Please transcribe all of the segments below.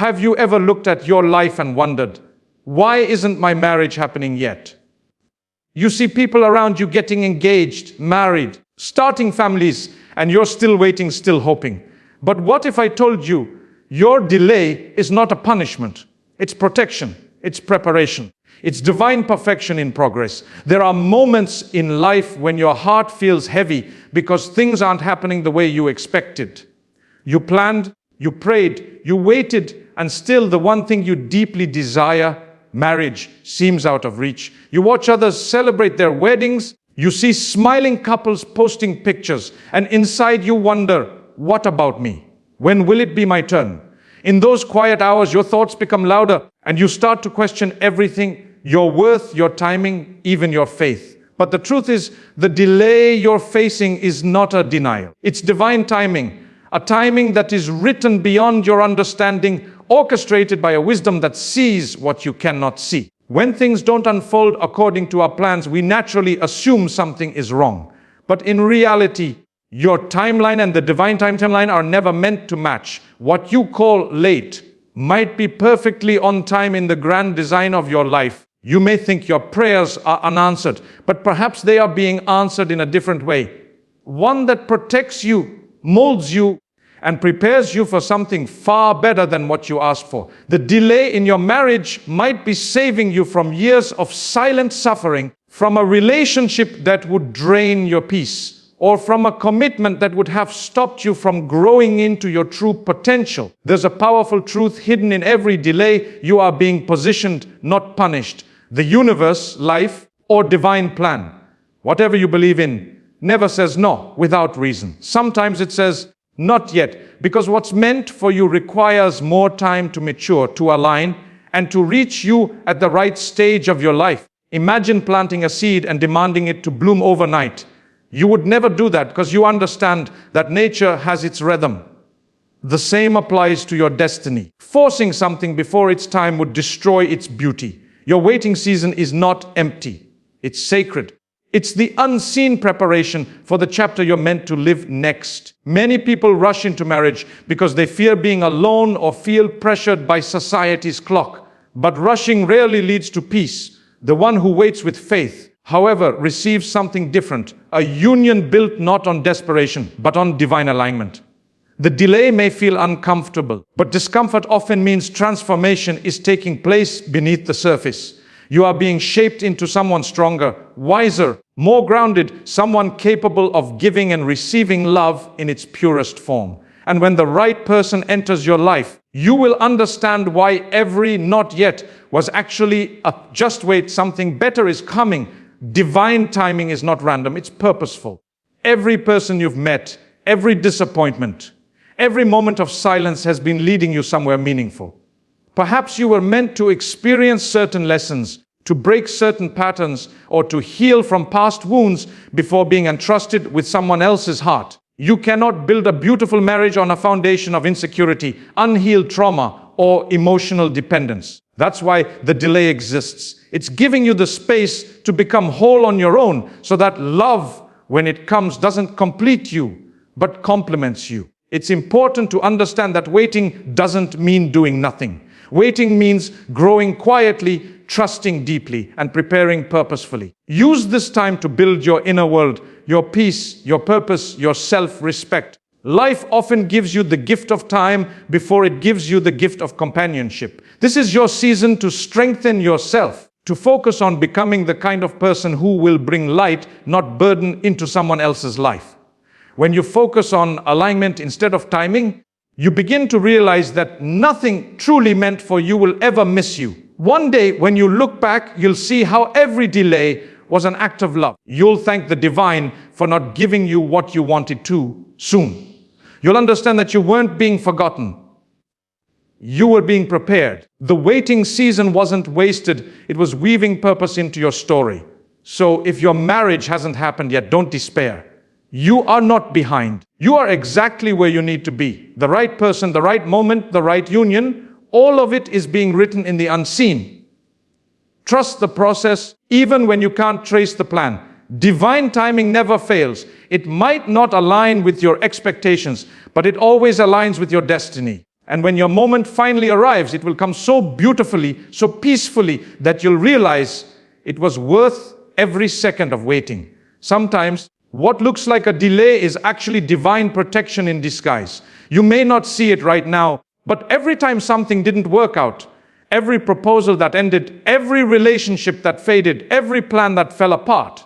Have you ever looked at your life and wondered, why isn't my marriage happening yet? You see people around you getting engaged, married, starting families, and you're still waiting, still hoping. But what if I told you, your delay is not a punishment, it's protection, it's preparation. It's divine perfection in progress. There are moments in life when your heart feels heavy because things aren't happening the way you expected. You planned, you prayed, you waited, and still the one thing you deeply desire, marriage, seems out of reach. You watch others celebrate their weddings, you see smiling couples posting pictures, and inside you wonder, what about me? When will it be my turn? In those quiet hours, your thoughts become louder and you start to question everything, your worth, your timing, even your faith. But the truth is, the delay you're facing is not a denial. It's divine timing, a timing that is written beyond your understanding, orchestrated by a wisdom that sees what you cannot see. When things don't unfold according to our plans, we naturally assume something is wrong. But in reality, your timeline and the divine timeline are never meant to match. What you call late might be perfectly on time in the grand design of your life. You may think your prayers are unanswered, but perhaps they are being answered in a different way. One that protects you, molds you, and prepares you for something far better than what you asked for. The delay in your marriage might be saving you from years of silent suffering, from a relationship that would drain your peace, or from a commitment that would have stopped you from growing into your true potential. There's a powerful truth hidden in every delay. You are being positioned, not punished. The universe, life, or divine plan, whatever you believe in, never says no without reason. Sometimes it says, not yet, because what's meant for you requires more time to mature, to align, and to reach you at the right stage of your life. Imagine planting a seed and demanding it to bloom overnight. You would never do that because you understand that nature has its rhythm. The same applies to your destiny. Forcing something before its time would destroy its beauty. Your waiting season is not empty. It's sacred. It's the unseen preparation for the chapter you're meant to live next. Many people rush into marriage because they fear being alone or feel pressured by society's clock. But rushing rarely leads to peace. The one who waits with faith, however, receives something different. A union built not on desperation, but on divine alignment. The delay may feel uncomfortable, but discomfort often means transformation is taking place beneath the surface. You are being shaped into someone stronger, wiser, more grounded, someone capable of giving and receiving love in its purest form. And when the right person enters your life, you will understand why every not yet was actually a just wait, something better is coming. Divine timing is not random, it's purposeful. Every person you've met, every disappointment, every moment of silence has been leading you somewhere meaningful. Perhaps you were meant to experience certain lessons, to break certain patterns, or to heal from past wounds before being entrusted with someone else's heart. You cannot build a beautiful marriage on a foundation of insecurity, unhealed trauma, or emotional dependence. That's why the delay exists. It's giving you the space to become whole on your own, so that love, when it comes, doesn't complete you, but complements you. It's important to understand that waiting doesn't mean doing nothing. Waiting means growing quietly, trusting deeply, and preparing purposefully. Use this time to build your inner world, your peace, your purpose, your self-respect. Life often gives you the gift of time before it gives you the gift of companionship. This is your season to strengthen yourself, to focus on becoming the kind of person who will bring light, not burden, into someone else's life. When you focus on alignment instead of timing, you begin to realize that nothing truly meant for you will ever miss you. One day, when you look back, you'll see how every delay was an act of love. You'll thank the divine for not giving you what you wanted too soon. You'll understand that you weren't being forgotten. You were being prepared. The waiting season wasn't wasted. It was weaving purpose into your story. So if your marriage hasn't happened yet, don't despair. You are not behind. You are exactly where you need to be. The right person, the right moment, the right union, all of it is being written in the unseen. Trust the process, even when you can't trace the plan. Divine timing never fails. It might not align with your expectations, but it always aligns with your destiny. And when your moment finally arrives, it will come so beautifully, so peacefully, that you'll realize it was worth every second of waiting. Sometimes, what looks like a delay is actually divine protection in disguise. You may not see it right now, but every time something didn't work out, every proposal that ended, every relationship that faded, every plan that fell apart,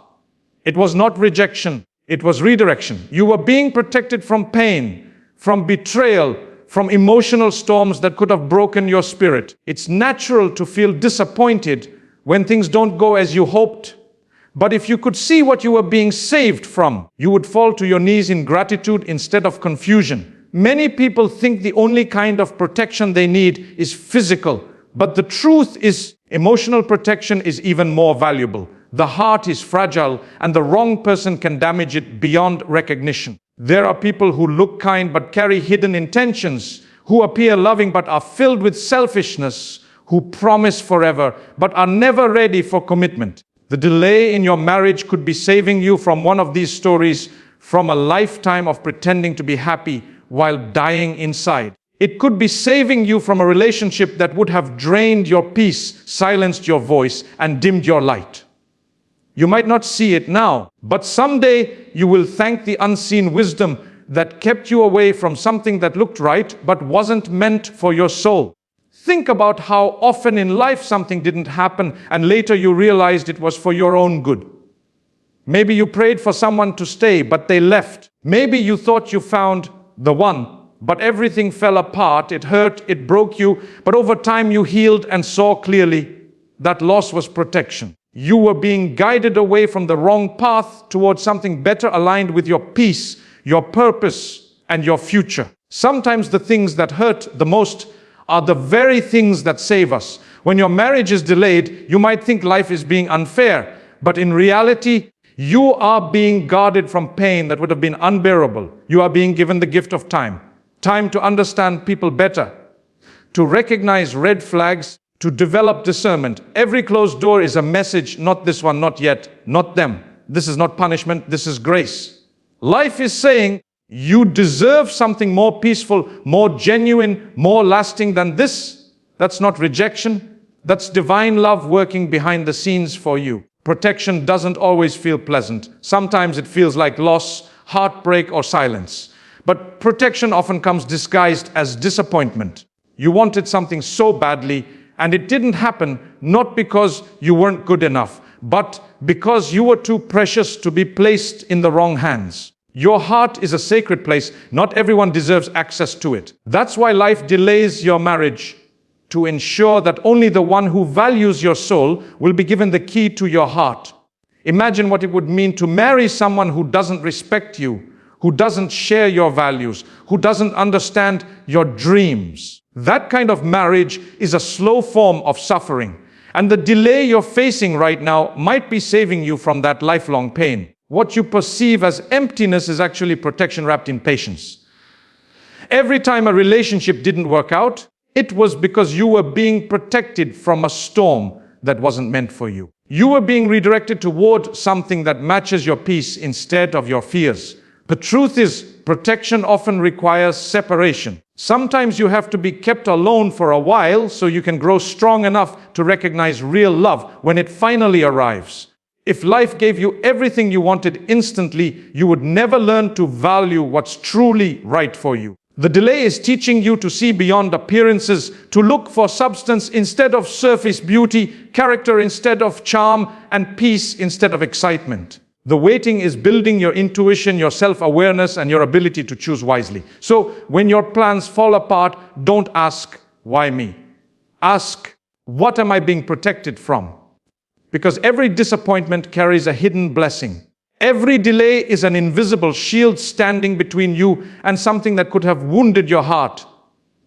it was not rejection, it was redirection. You were being protected from pain, from betrayal, from emotional storms that could have broken your spirit. It's natural to feel disappointed when things don't go as you hoped. But if you could see what you were being saved from, you would fall to your knees in gratitude instead of confusion. Many people think the only kind of protection they need is physical. But the truth is, emotional protection is even more valuable. The heart is fragile, and the wrong person can damage it beyond recognition. There are people who look kind but carry hidden intentions, who appear loving but are filled with selfishness, who promise forever but are never ready for commitment. The delay in your marriage could be saving you from one of these stories, from a lifetime of pretending to be happy while dying inside. It could be saving you from a relationship that would have drained your peace, silenced your voice, and dimmed your light. You might not see it now, but someday you will thank the unseen wisdom that kept you away from something that looked right but wasn't meant for your soul. Think about how often in life something didn't happen and later you realized it was for your own good. Maybe you prayed for someone to stay, but they left. Maybe you thought you found the one, but everything fell apart. It hurt, it broke you, but over time you healed and saw clearly that loss was protection. You were being guided away from the wrong path towards something better aligned with your peace, your purpose, and your future. Sometimes the things that hurt the most are the very things that save us. When your marriage is delayed, you might think life is being unfair, but in reality, you are being guarded from pain that would have been unbearable. You are being given the gift of time. Time to understand people better, to recognize red flags, to develop discernment. Every closed door is a message, not this one, not yet, not them. This is not punishment, this is grace. Life is saying, you deserve something more peaceful, more genuine, more lasting than this. That's not rejection. That's divine love working behind the scenes for you. Protection doesn't always feel pleasant. Sometimes it feels like loss, heartbreak, or silence. But protection often comes disguised as disappointment. You wanted something so badly, and it didn't happen, not because you weren't good enough, but because you were too precious to be placed in the wrong hands. Your heart is a sacred place. Not everyone deserves access to it. That's why life delays your marriage, to ensure that only the one who values your soul will be given the key to your heart. Imagine what it would mean to marry someone who doesn't respect you, who doesn't share your values, who doesn't understand your dreams. That kind of marriage is a slow form of suffering. And the delay you're facing right now might be saving you from that lifelong pain. What you perceive as emptiness is actually protection wrapped in patience. Every time a relationship didn't work out, it was because you were being protected from a storm that wasn't meant for you. You were being redirected toward something that matches your peace instead of your fears. The truth is, protection often requires separation. Sometimes you have to be kept alone for a while so you can grow strong enough to recognize real love when it finally arrives. If life gave you everything you wanted instantly, you would never learn to value what's truly right for you. The delay is teaching you to see beyond appearances, to look for substance instead of surface beauty, character instead of charm, and peace instead of excitement. The waiting is building your intuition, your self-awareness, and your ability to choose wisely. So when your plans fall apart, don't ask, why me? Ask, what am I being protected from? Because every disappointment carries a hidden blessing. Every delay is an invisible shield standing between you and something that could have wounded your heart.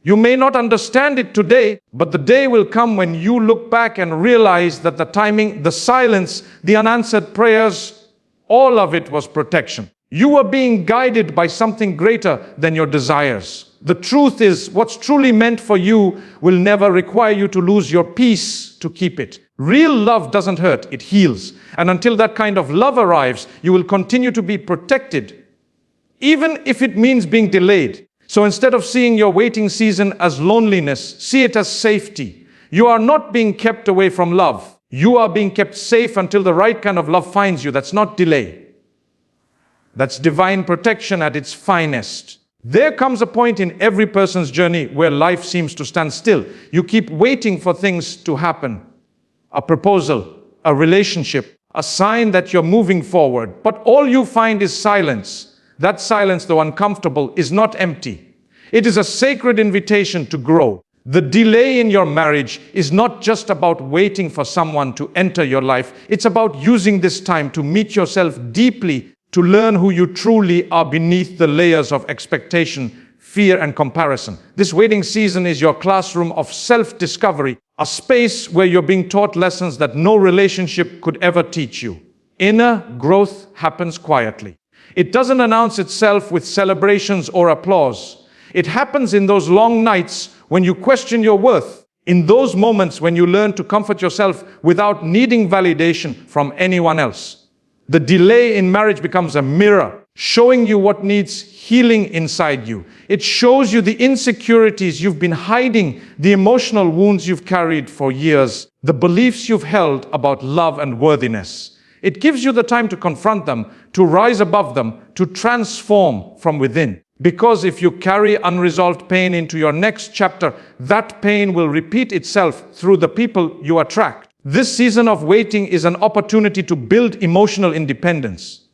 You may not understand it today, but the day will come when you look back and realize that the timing, the silence, the unanswered prayers, all of it was protection. You were being guided by something greater than your desires. The truth is, what's truly meant for you will never require you to lose your peace to keep it. Real love doesn't hurt, it heals. And until that kind of love arrives, you will continue to be protected, even if it means being delayed. So instead of seeing your waiting season as loneliness, see it as safety. You are not being kept away from love. You are being kept safe until the right kind of love finds you. That's not delay. That's divine protection at its finest. There comes a point in every person's journey where life seems to stand still. You keep waiting for things to happen. A proposal, a relationship, a sign that you're moving forward. But all you find is silence. That silence, though uncomfortable, is not empty. It is a sacred invitation to grow. The delay in your marriage is not just about waiting for someone to enter your life. It's about using this time to meet yourself deeply, to learn who you truly are beneath the layers of expectation, fear, and comparison. This waiting season is your classroom of self-discovery, a space where you're being taught lessons that no relationship could ever teach you. Inner growth happens quietly. It doesn't announce itself with celebrations or applause. It happens in those long nights when you question your worth, in those moments when you learn to comfort yourself without needing validation from anyone else. The delay in marriage becomes a mirror, showing you what needs healing inside you. It shows you the insecurities you've been hiding, the emotional wounds you've carried for years, the beliefs you've held about love and worthiness. It gives you the time to confront them, to rise above them, to transform from within. Because if you carry unresolved pain into your next chapter, that pain will repeat itself through the people you attract. This season of waiting is an opportunity to build emotional independence,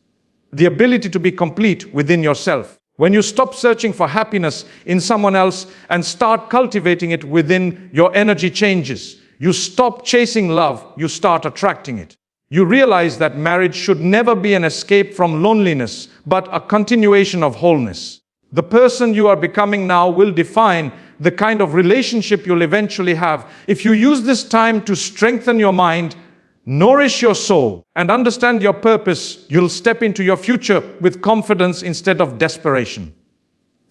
the ability to be complete within yourself. When you stop searching for happiness in someone else and start cultivating it within, your energy changes. You stop chasing love, you start attracting it. You realize that marriage should never be an escape from loneliness, but a continuation of wholeness. The person you are becoming now will define the kind of relationship you'll eventually have. If you use this time to strengthen your mind, nourish your soul, and understand your purpose, you'll step into your future with confidence instead of desperation.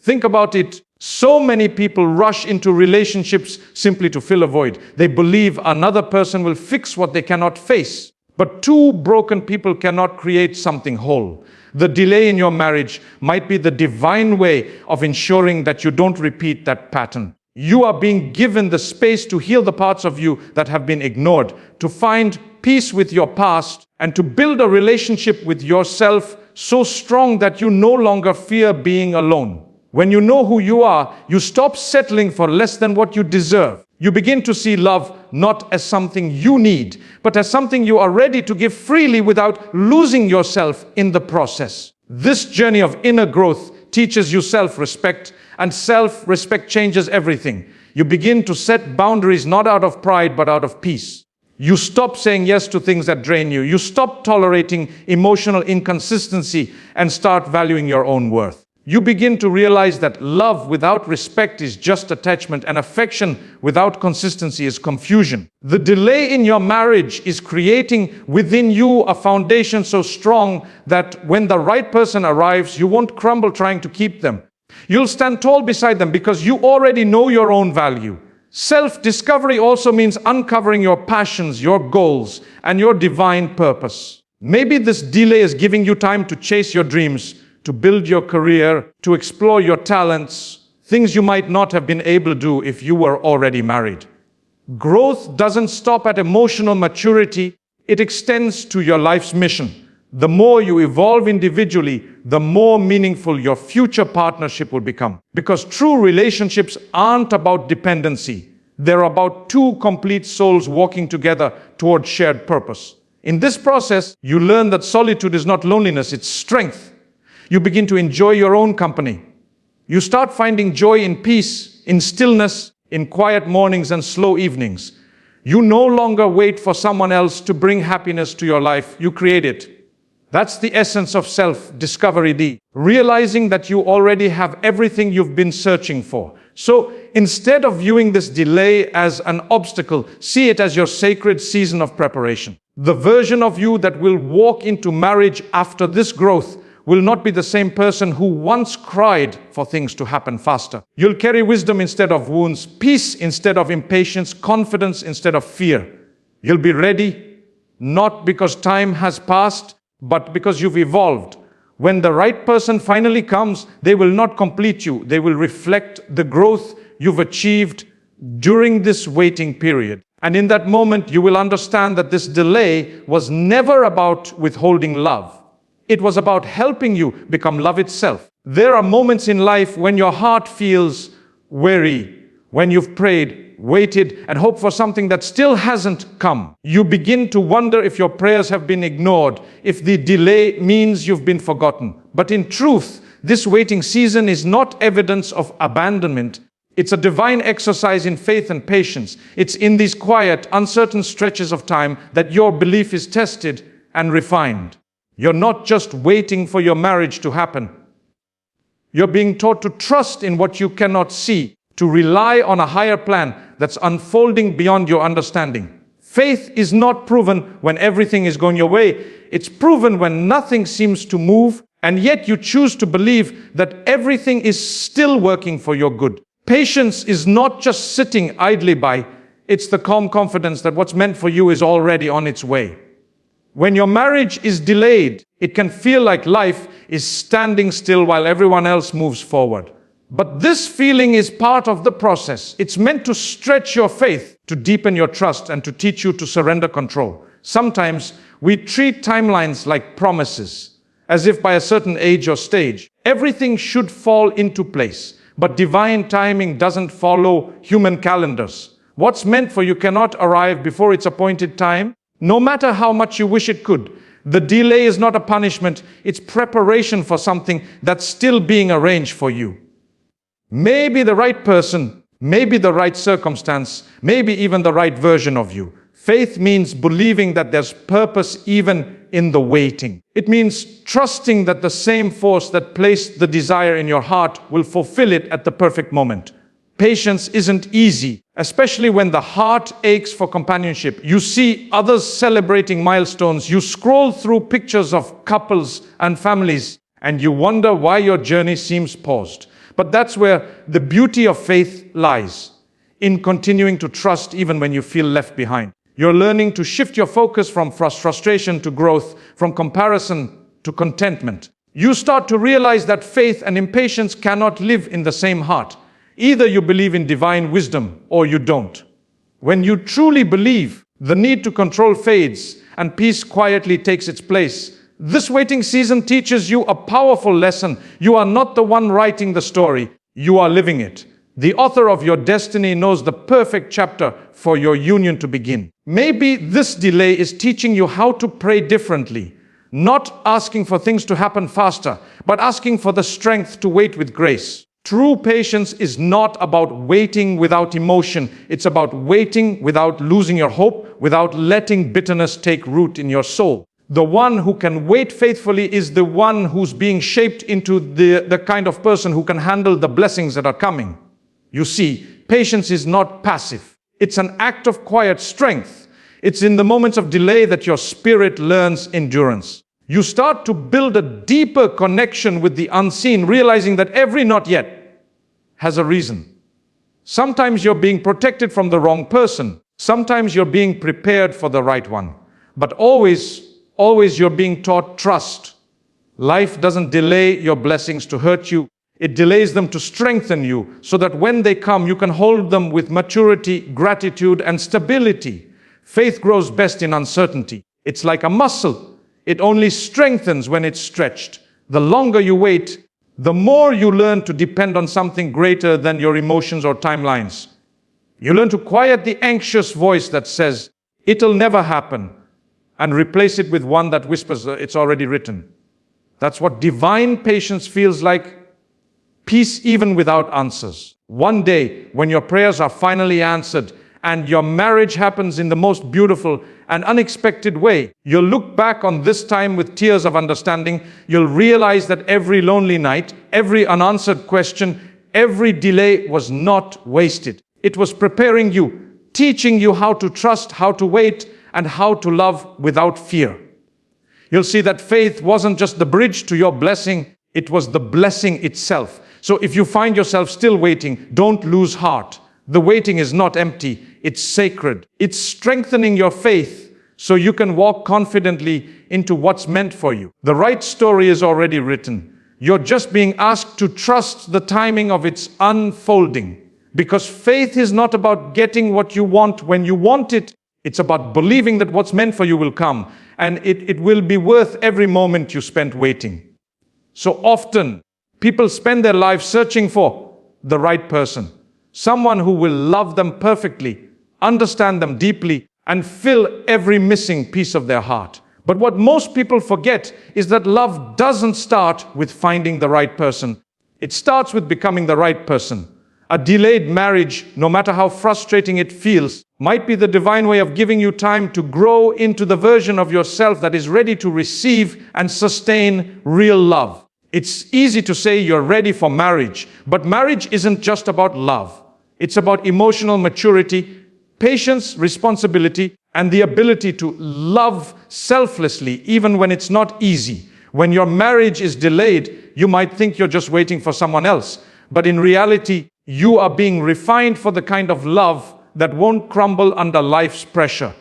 Think about it. So many people rush into relationships simply to fill a void. They believe another person will fix what they cannot face. But two broken people cannot create something whole. The delay in your marriage might be the divine way of ensuring that you don't repeat that pattern. You are being given the space to heal the parts of you that have been ignored, to find peace with your past, and to build a relationship with yourself so strong that you no longer fear being alone. When you know who you are, you stop settling for less than what you deserve. You begin to see love not as something you need, but as something you are ready to give freely without losing yourself in the process. This journey of inner growth teaches you self-respect, and self-respect changes everything. You begin to set boundaries not out of pride, but out of peace. You stop saying yes to things that drain you. You stop tolerating emotional inconsistency and start valuing your own worth. You begin to realize that love without respect is just attachment, and affection without consistency is confusion. The delay in your marriage is creating within you a foundation so strong that when the right person arrives, you won't crumble trying to keep them. You'll stand tall beside them because you already know your own value. Self-discovery also means uncovering your passions, your goals, and your divine purpose. Maybe this delay is giving you time to chase your dreams, to build your career, to explore your talents, things you might not have been able to do if you were already married. Growth doesn't stop at emotional maturity, it extends to your life's mission. The more you evolve individually, the more meaningful your future partnership will become. Because true relationships aren't about dependency, they're about two complete souls walking together toward shared purpose. In this process, you learn that solitude is not loneliness, it's strength. You begin to enjoy your own company. You start finding joy in peace, in stillness, in quiet mornings and slow evenings. You no longer wait for someone else to bring happiness to your life. You create it. That's the essence of self-discovery, realizing that you already have everything you've been searching for. So instead of viewing this delay as an obstacle, see it as your sacred season of preparation. The version of you that will walk into marriage after this growth will not be the same person who once cried for things to happen faster. You'll carry wisdom instead of wounds, peace instead of impatience, confidence instead of fear. You'll be ready, not because time has passed, but because you've evolved. When the right person finally comes, they will not complete you. They will reflect the growth you've achieved during this waiting period. And in that moment, you will understand that this delay was never about withholding love. It was about helping you become love itself. There are moments in life when your heart feels weary, when you've prayed, waited, and hoped for something that still hasn't come. You begin to wonder if your prayers have been ignored, if the delay means you've been forgotten. But in truth, this waiting season is not evidence of abandonment. It's a divine exercise in faith and patience. It's in these quiet, uncertain stretches of time that your belief is tested and refined. You're not just waiting for your marriage to happen. You're being taught to trust in what you cannot see, to rely on a higher plan that's unfolding beyond your understanding. Faith is not proven when everything is going your way. It's proven when nothing seems to move, and yet you choose to believe that everything is still working for your good. Patience is not just sitting idly by. It's the calm confidence that what's meant for you is already on its way. When your marriage is delayed, it can feel like life is standing still while everyone else moves forward. But this feeling is part of the process. It's meant to stretch your faith, to deepen your trust, and to teach you to surrender control. Sometimes we treat timelines like promises, as if by a certain age or stage, everything should fall into place. But divine timing doesn't follow human calendars. What's meant for you cannot arrive before its appointed time, no matter how much you wish it could. The delay is not a punishment, it's preparation for something that's still being arranged for you. Maybe the right person, maybe the right circumstance, maybe even the right version of you. Faith means believing that there's purpose even in the waiting. It means trusting that the same force that placed the desire in your heart will fulfill it at the perfect moment. Patience isn't easy, especially when the heart aches for companionship. You see others celebrating milestones. You scroll through pictures of couples and families, and you wonder why your journey seems paused. But that's where the beauty of faith lies, in continuing to trust even when you feel left behind. You're learning to shift your focus from frustration to growth, from comparison to contentment. You start to realize that faith and impatience cannot live in the same heart. Either you believe in divine wisdom or you don't. When you truly believe, the need to control fades and peace quietly takes its place. This waiting season teaches you a powerful lesson. You are not the one writing the story, you are living it. The author of your destiny knows the perfect chapter for your union to begin. Maybe this delay is teaching you how to pray differently, not asking for things to happen faster, but asking for the strength to wait with grace. True patience is not about waiting without emotion. It's about waiting without losing your hope, without letting bitterness take root in your soul. The one who can wait faithfully is the one who's being shaped into the kind of person who can handle the blessings that are coming. You see, patience is not passive. It's an act of quiet strength. It's in the moments of delay that your spirit learns endurance. You start to build a deeper connection with the unseen, realizing that every not yet has a reason. Sometimes you're being protected from the wrong person. Sometimes you're being prepared for the right one. But always you're being taught trust. Life doesn't delay your blessings to hurt you. It delays them to strengthen you, so that when they come, you can hold them with maturity, gratitude, and stability. Faith grows best in uncertainty. It's like a muscle. It only strengthens when it's stretched. The longer you wait, the more you learn to depend on something greater than your emotions or timelines. You learn to quiet the anxious voice that says, "It'll never happen," and replace it with one that whispers, "It's already written." That's what divine patience feels like. Peace even without answers. One day, when your prayers are finally answered and your marriage happens in the most beautiful and unexpected way, you'll look back on this time with tears of understanding. You'll realize that every lonely night, every unanswered question, every delay was not wasted. It was preparing you, teaching you how to trust, how to wait, and how to love without fear. You'll see that faith wasn't just the bridge to your blessing, it was the blessing itself. So if you find yourself still waiting, don't lose heart. The waiting is not empty, it's sacred. It's strengthening your faith so you can walk confidently into what's meant for you. The right story is already written. You're just being asked to trust the timing of its unfolding. Because faith is not about getting what you want when you want it. It's about believing that what's meant for you will come. And it will be worth every moment you spent waiting. So often, people spend their lives searching for the right person. Someone who will love them perfectly, understand them deeply, and fill every missing piece of their heart. But what most people forget is that love doesn't start with finding the right person. It starts with becoming the right person. A delayed marriage, no matter how frustrating it feels, might be the divine way of giving you time to grow into the version of yourself that is ready to receive and sustain real love. It's easy to say you're ready for marriage, but marriage isn't just about love. It's about emotional maturity, patience, responsibility, and the ability to love selflessly even when it's not easy. When your marriage is delayed, you might think you're just waiting for someone else. But in reality, you are being refined for the kind of love that won't crumble under life's pressure.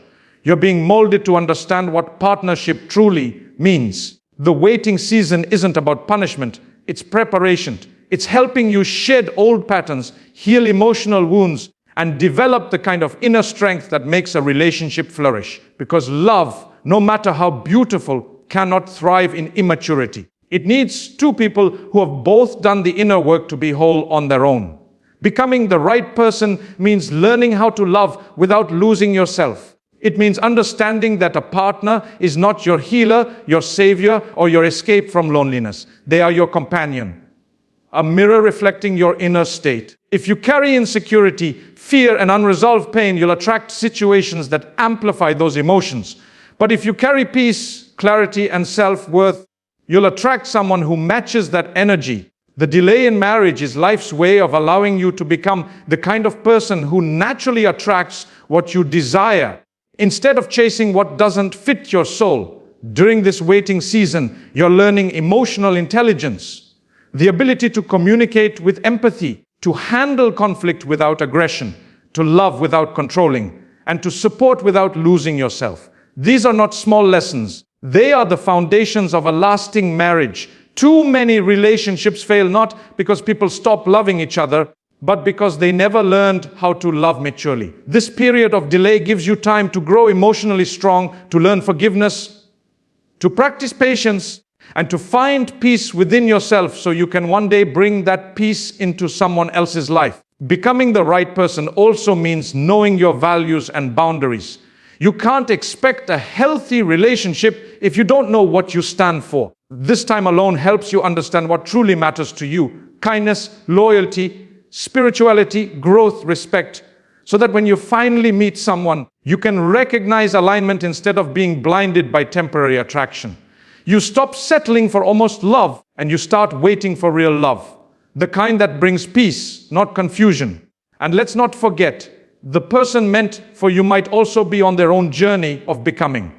You're being molded to understand what partnership truly means. The waiting season isn't about punishment, it's preparation. It's helping you shed old patterns, heal emotional wounds, and develop the kind of inner strength that makes a relationship flourish. Because love, no matter how beautiful, cannot thrive in immaturity. It needs two people who have both done the inner work to be whole on their own. Becoming the right person means learning how to love without losing yourself. It means understanding that a partner is not your healer, your savior, or your escape from loneliness. They are your companion, a mirror reflecting your inner state. If you carry insecurity, fear, and unresolved pain, you'll attract situations that amplify those emotions. But if you carry peace, clarity, and self-worth, you'll attract someone who matches that energy. The delay in marriage is life's way of allowing you to become the kind of person who naturally attracts what you desire, instead of chasing what doesn't fit your soul. During this waiting season, you're learning emotional intelligence, the ability to communicate with empathy, to handle conflict without aggression, to love without controlling, and to support without losing yourself. These are not small lessons. They are the foundations of a lasting marriage. Too many relationships fail not because people stop loving each other, but because they never learned how to love maturely. This period of delay gives you time to grow emotionally strong, to learn forgiveness, to practice patience, and to find peace within yourself so you can one day bring that peace into someone else's life. Becoming the right person also means knowing your values and boundaries. You can't expect a healthy relationship if you don't know what you stand for. This time alone helps you understand what truly matters to you: kindness, loyalty, spirituality, growth, respect, so that when you finally meet someone, you can recognize alignment instead of being blinded by temporary attraction. You stop settling for almost love and you start waiting for real love, the kind that brings peace, not confusion. And let's not forget, the person meant for you might also be on their own journey of becoming.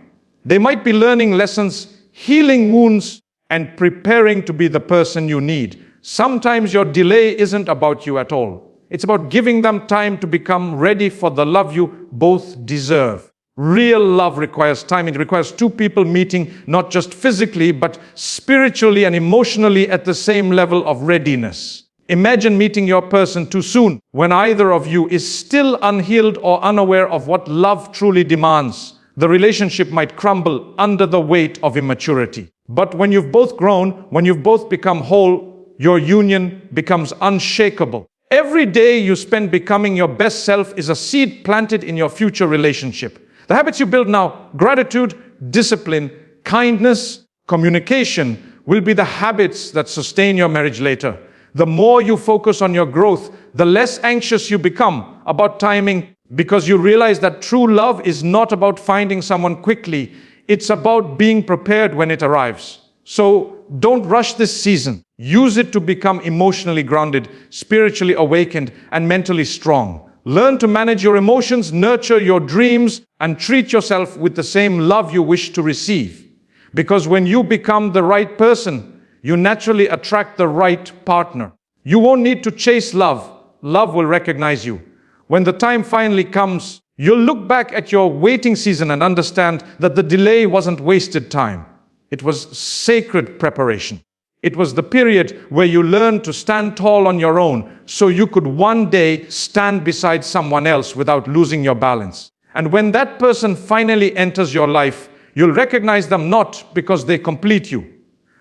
They might be learning lessons, healing wounds, and preparing to be the person you need. Sometimes your delay isn't about you at all. It's about giving them time to become ready for the love you both deserve. Real love requires time. It requires two people meeting, not just physically, but spiritually and emotionally at the same level of readiness. Imagine meeting your person too soon, when either of you is still unhealed or unaware of what love truly demands. The relationship might crumble under the weight of immaturity. But when you've both grown, when you've both become whole, your union becomes unshakable. Every day you spend becoming your best self is a seed planted in your future relationship. The habits you build now, gratitude, discipline, kindness, communication, will be the habits that sustain your marriage later. The more you focus on your growth, the less anxious you become about timing, because you realize that true love is not about finding someone quickly. It's about being prepared when it arrives. So don't rush this season. Use it to become emotionally grounded, spiritually awakened, and mentally strong. Learn to manage your emotions, nurture your dreams, and treat yourself with the same love you wish to receive. Because when you become the right person, you naturally attract the right partner. You won't need to chase love. Love will recognize you. When the time finally comes, You'll look back at your waiting season and understand that the delay wasn't wasted time. It was sacred preparation. It was the period where you learned to stand tall on your own so you could one day stand beside someone else without losing your balance. And when that person finally enters your life, you'll recognize them not because they complete you,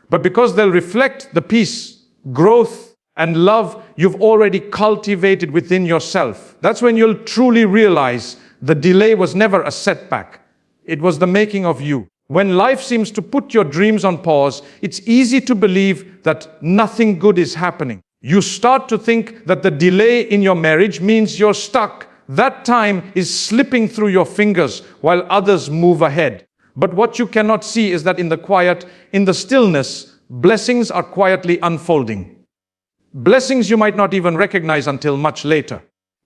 but because they'll reflect the peace, growth, and love you've already cultivated within yourself. That's when you'll truly realize the delay was never a setback. It was the making of you. When life seems to put your dreams on pause, it's easy to believe that nothing good is happening. You start to think that the delay in your marriage means you're stuck. That time is slipping through your fingers while others move ahead. But what you cannot see is that in the quiet, in the stillness, blessings are quietly unfolding. Blessings you might not even recognize until much later.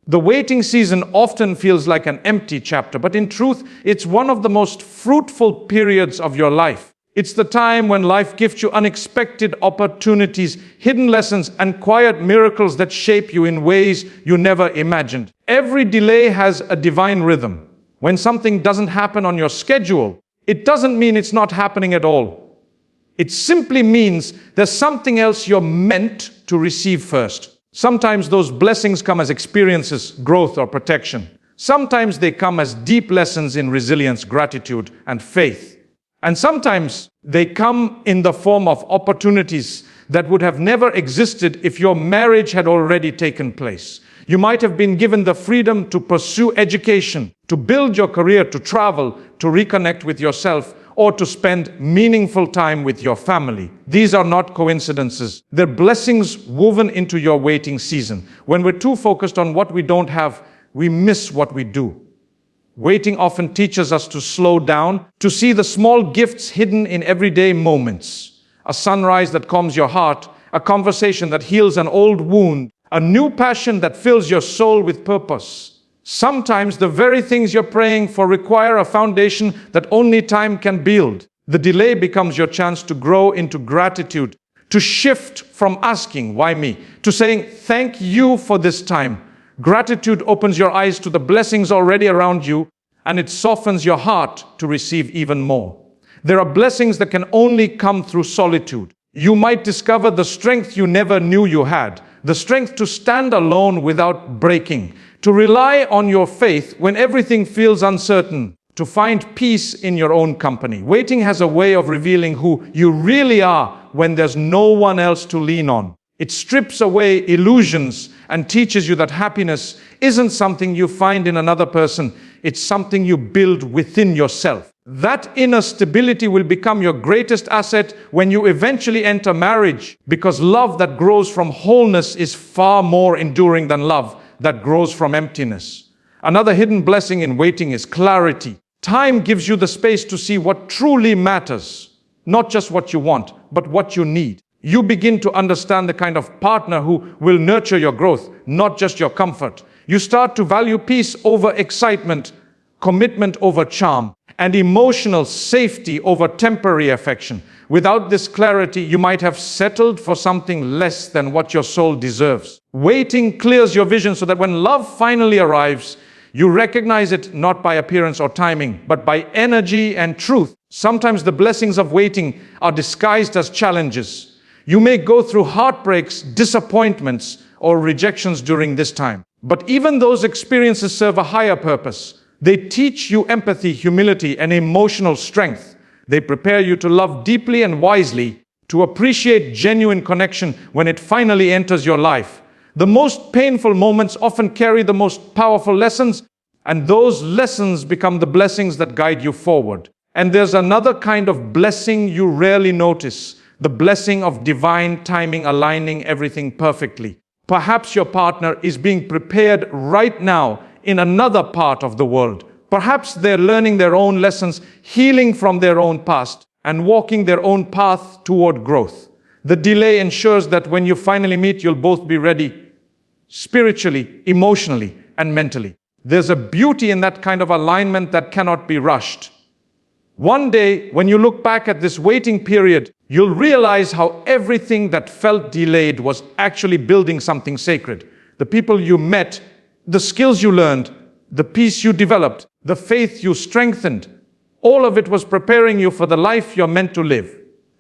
The waiting season often feels like an empty chapter, but in truth, it's one of the most fruitful periods of your life. It's the time when life gives you unexpected opportunities, hidden lessons, and quiet miracles that shape you in ways you never imagined. Every delay has a divine rhythm. When something doesn't happen on your schedule, it doesn't mean it's not happening at all. It simply means there's something else you're meant to receive first. Sometimes those blessings come as experiences, growth, or protection. Sometimes they come as deep lessons in resilience, gratitude, and faith. And sometimes they come in the form of opportunities that would have never existed if your marriage had already taken place. You might have been given the freedom to pursue education, to build your career, to travel, to reconnect with yourself, or to spend meaningful time with your family. These are not coincidences. They're blessings woven into your waiting season. When we're too focused on what we don't have, we miss what we do. Waiting often teaches us to slow down, to see the small gifts hidden in everyday moments. A sunrise that calms your heart, a conversation that heals an old wound, a new passion that fills your soul with purpose. Sometimes the very things you're praying for require a foundation that only time can build. The delay becomes your chance to grow into gratitude, to shift from asking, "Why me?" to saying, "Thank you for this time." Gratitude opens your eyes to the blessings already around you, and it softens your heart to receive even more. There are blessings that can only come through solitude. You might discover the strength you never knew you had, the strength to stand alone without breaking, to rely on your faith when everything feels uncertain, to find peace in your own company. Waiting has a way of revealing who you really are when there's no one else to lean on. It strips away illusions and teaches you that happiness isn't something you find in another person, it's something you build within yourself. That inner stability will become your greatest asset when you eventually enter marriage, because love that grows from wholeness is far more enduring than love that grows from emptiness. Another hidden blessing in waiting is clarity. Time gives you the space to see what truly matters, not just what you want, but what you need. You begin to understand the kind of partner who will nurture your growth, not just your comfort. You start to value peace over excitement, commitment over charm, and emotional safety over temporary affection. Without this clarity, you might have settled for something less than what your soul deserves. Waiting clears your vision so that when love finally arrives, you recognize it not by appearance or timing, but by energy and truth. Sometimes the blessings of waiting are disguised as challenges. You may go through heartbreaks, disappointments, or rejections during this time. But even those experiences serve a higher purpose. They teach you empathy, humility, and emotional strength. They prepare you to love deeply and wisely, to appreciate genuine connection when it finally enters your life. The most painful moments often carry the most powerful lessons, and those lessons become the blessings that guide you forward. And there's another kind of blessing you rarely notice, the blessing of divine timing, aligning everything perfectly. Perhaps your partner is being prepared right now in another part of the world. Perhaps they're learning their own lessons, healing from their own past, and walking their own path toward growth. The delay ensures that when you finally meet, you'll both be ready, spiritually, emotionally, and mentally. There's a beauty in that kind of alignment that cannot be rushed. One day, when you look back at this waiting period, you'll realize how everything that felt delayed was actually building something sacred. The people you met, the skills you learned, the peace you developed, the faith you strengthened, all of it was preparing you for the life you're meant to live.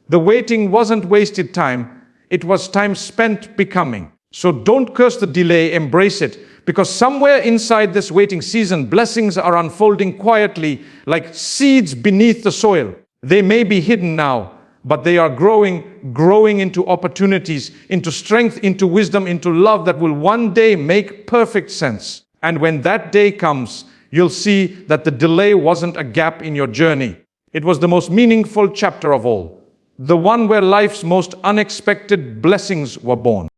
The waiting wasn't wasted time, it was time spent becoming. So don't curse the delay, embrace it, because somewhere inside this waiting season, blessings are unfolding quietly like seeds beneath the soil. They may be hidden now, but they are growing into opportunities, into strength, into wisdom, into love that will one day make perfect sense. And when that day comes, you'll see that the delay wasn't a gap in your journey. It was the most meaningful chapter of all, the one where life's most unexpected blessings were born.